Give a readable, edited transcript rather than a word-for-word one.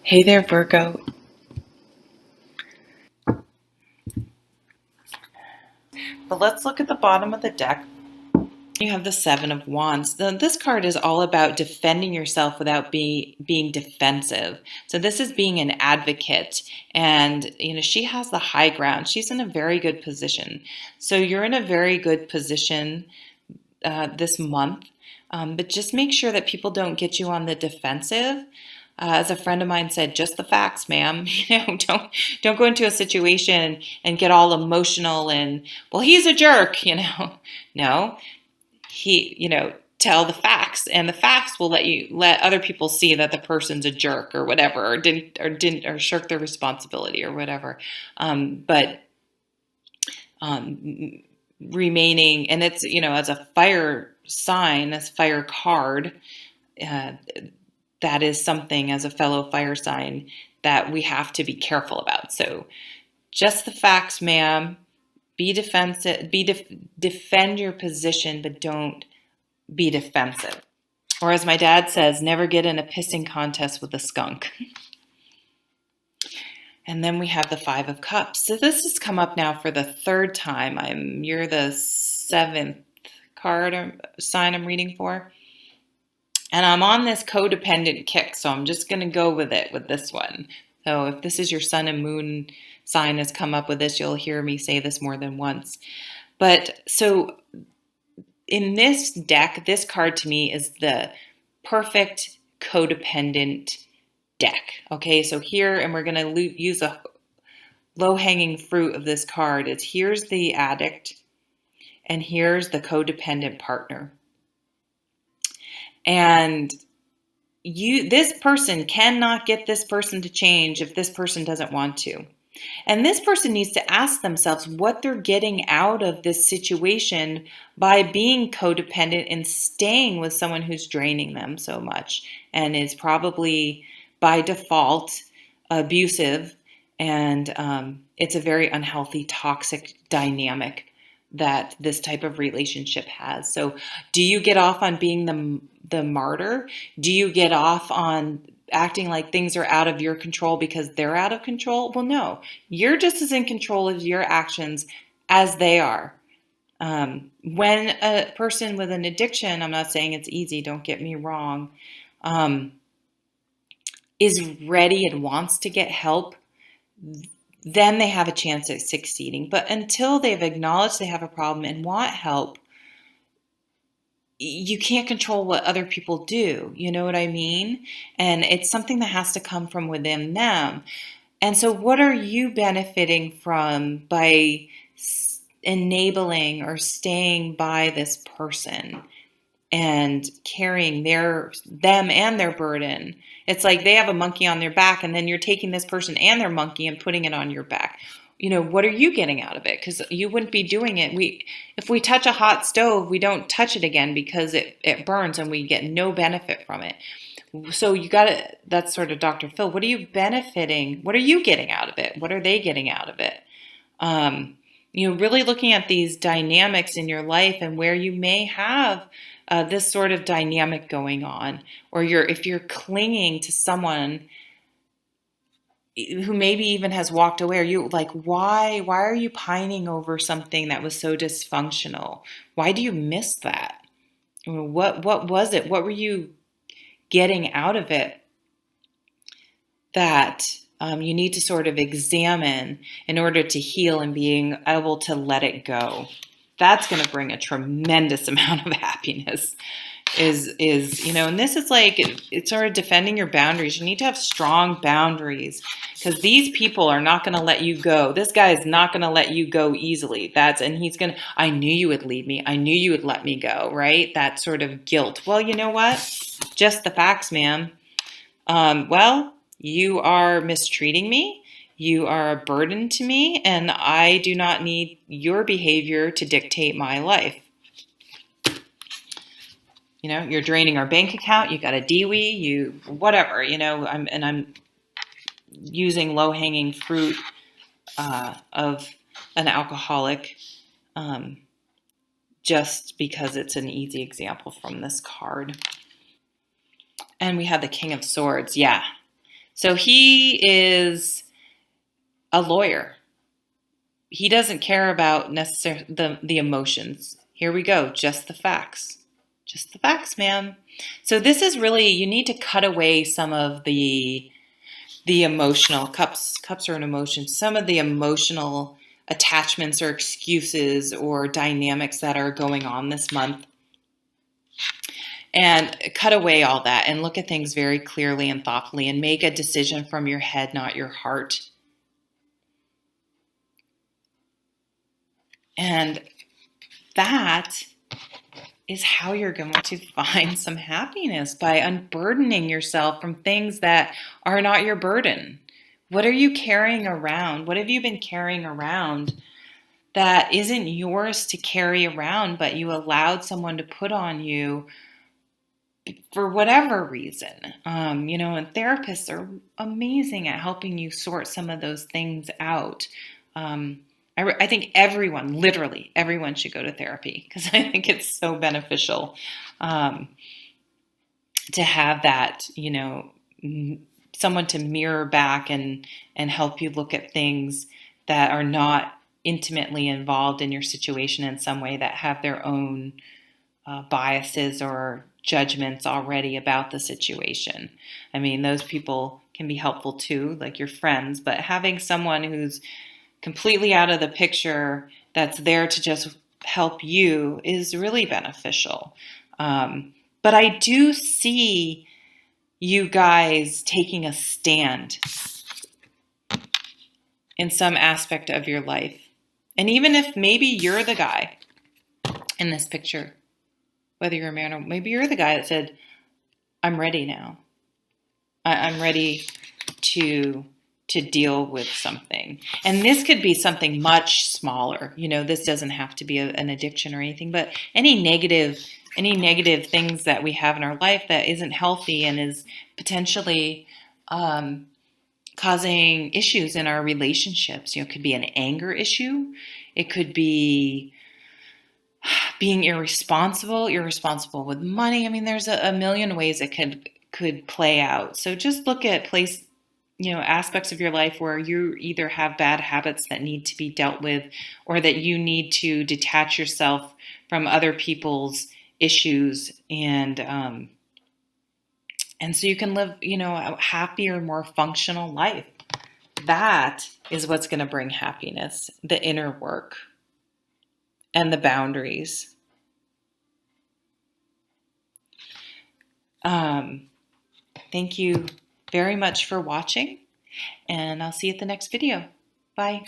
Hey there, Virgo. But let's look at the bottom of the deck. You have the Seven of Wands. This card is all about defending yourself without being defensive. So this is being an advocate, and she has the high ground. She's in a very good position. So you're in a very good position this month, but just make sure that people don't get you on the defensive. As a friend of mine said, just the facts, ma'am. Don't go into a situation and get all emotional and, well, he's a jerk. No, tell the facts, and the facts will let other people see that the person's a jerk or whatever, or shirk their responsibility or whatever. But remaining, and it's as a fire sign, as fire card. That is something, as a fellow fire sign, that we have to be careful about. So just the facts, ma'am. Be defensive. Defend your position, but don't be defensive. Or as my dad says, never get in a pissing contest with a skunk. And then we have the Five of Cups. So this has come up now for the third time. You're the seventh card or sign I'm reading for. And I'm on this codependent kick, so I'm just going to go with it with this one. So if this is your sun and moon sign has come up with this, you'll hear me say this more than once. But so in this deck, this card to me is the perfect codependent deck. Okay, so here, and we're going to use a low-hanging fruit of this card, is here's the addict, and here's the codependent partner. And this person cannot get this person to change if this person doesn't want to. And this person needs to ask themselves what they're getting out of this situation by being codependent and staying with someone who's draining them so much and is probably by default abusive. And it's a very unhealthy, toxic dynamic that this type of relationship has. So do you get off on being the martyr? Do you get off on acting like things are out of your control because they're out of control? Well, no, you're just as in control of your actions as they are. When a person with an addiction, I'm not saying it's easy, don't get me wrong, is ready and wants to get help, then they have a chance at succeeding. But until they've acknowledged they have a problem and want help, you can't control what other people do. You know what I mean? And it's something that has to come from within them. And so what are you benefiting from by enabling or staying by this person and carrying them and their burden? It's like they have a monkey on their back, and then you're taking this person and their monkey and putting it on your back. What are you getting out of it? Because you wouldn't be doing it. If we touch a hot stove, we don't touch it again because it burns and we get no benefit from it. So that's sort of Dr. Phil. What are you benefiting? What are you getting out of it? What are they getting out of it? Really looking at these dynamics in your life and where you may have this sort of dynamic going on, or if you're clinging to someone who maybe even has walked away, are you like, why are you pining over something that was so dysfunctional? Why do you miss that? What was it? What were you getting out of it that you need to sort of examine in order to heal and being able to let it go? That's going to bring a tremendous amount of happiness. And this is like, it's sort of defending your boundaries. You need to have strong boundaries because these people are not going to let you go. This guy is not going to let you go easily. I knew you would leave me. I knew you would let me go, right? That sort of guilt. Well, you know what? Just the facts, ma'am. Well, you are mistreating me. You are a burden to me, and I do not need your behavior to dictate my life. You're draining our bank account. You got a DWI, whatever, I'm using low-hanging fruit of an alcoholic just because it's an easy example from this card. And we have the King of Swords. Yeah. So he is a lawyer. He doesn't care about necessarily the emotions. Here we go, just the facts. Just the facts, ma'am. So this is really, you need to cut away some of the emotional cups are an emotion, some of the emotional attachments or excuses or dynamics that are going on this month, and cut away all that and look at things very clearly and thoughtfully and make a decision from your head, not your heart. And that is how you're going to find some happiness, by unburdening yourself from things that are not your burden. What are you carrying around? What have you been carrying around that isn't yours to carry around, but you allowed someone to put on you for whatever reason? And therapists are amazing at helping you sort some of those things out. I think literally everyone should go to therapy, because I think it's so beneficial to have that, someone to mirror back and help you look at things that are not intimately involved in your situation in some way, that have their own biases or judgments already about the situation. I mean, those people can be helpful too, like your friends, but having someone who's completely out of the picture that's there to just help you is really beneficial. But I do see you guys taking a stand in some aspect of your life. And even if maybe you're the guy in this picture, whether you're a man or maybe you're the guy that said, I'm ready now. I'm ready to deal with something. And this could be something much smaller. This doesn't have to be an addiction or anything, but any negative things that we have in our life that isn't healthy and is potentially causing issues in our relationships. It could be an anger issue. It could be being irresponsible with money. I mean, there's a million ways it could play out. So just look at aspects of your life where you either have bad habits that need to be dealt with, or that you need to detach yourself from other people's issues, and so you can live, a happier, more functional life. That is what's going to bring happiness, the inner work and the boundaries. Thank you very much for watching, and I'll see you at the next video. Bye.